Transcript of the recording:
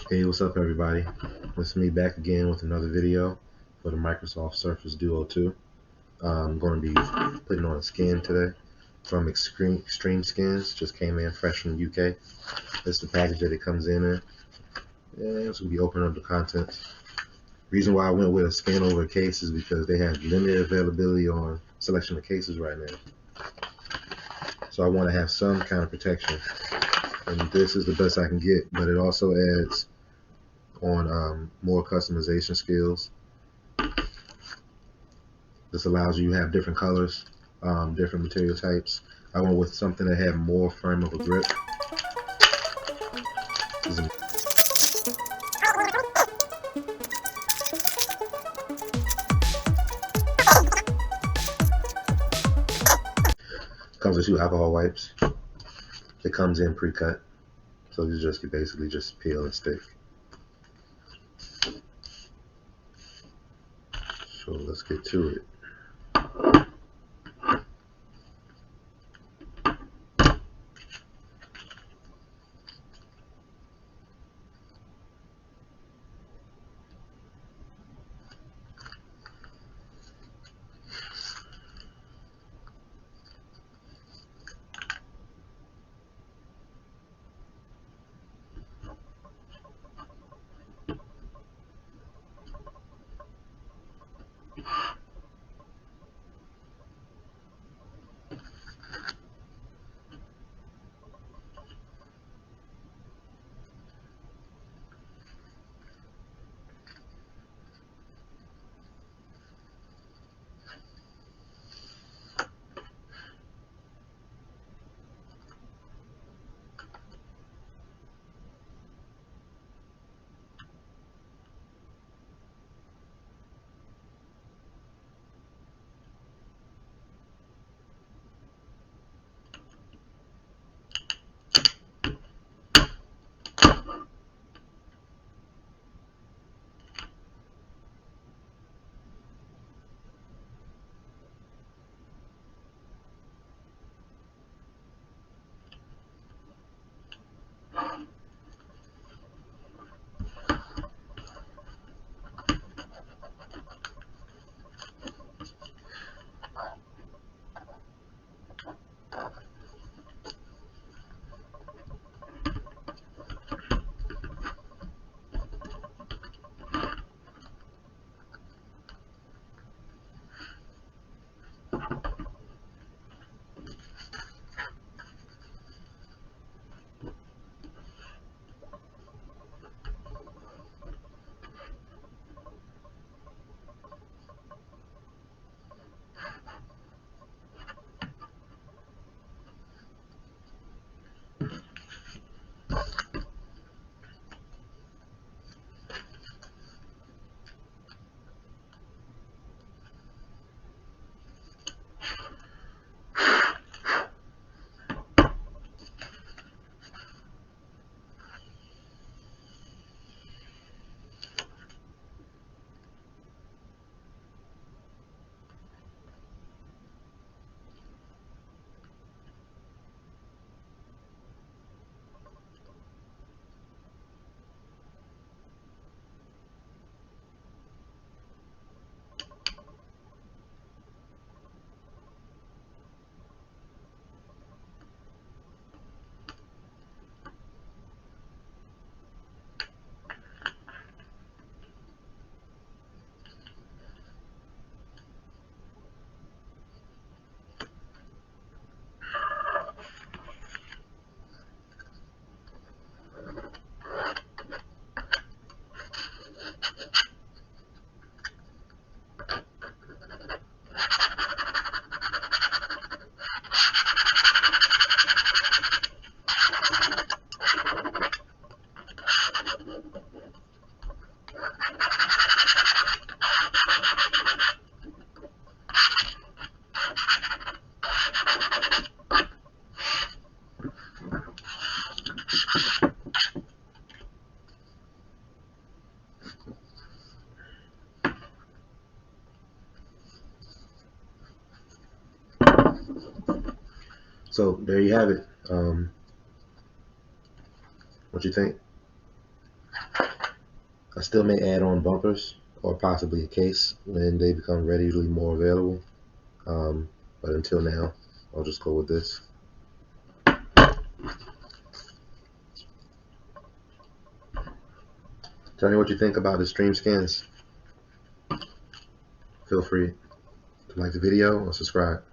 Hey, what's up everybody? It's me back again with another video for the Microsoft Surface Duo 2. I'm going to be putting on a skin today from Extreme Skins. Just came in fresh from the UK. This is the package that it comes in. And it's going to be opening up the contents. Reason why I went with a skin over a case is because they have limited availability on selection of cases right now. So I want to have some kind of protection. And this is the best I can get, but it also adds on more customization skills. This allows you to have different colors, different material types. I went with something that had more firm of a grip. Comes with 2 alcohol wipes. It comes in pre-cut, so you just can basically just peel and stick. So let's get to it. So there you have it. What you think? I still may add on bumpers or possibly a case when they become readily more available. But until now, I'll just go with this. Tell me what you think about the stream skins. Feel free to like the video or subscribe.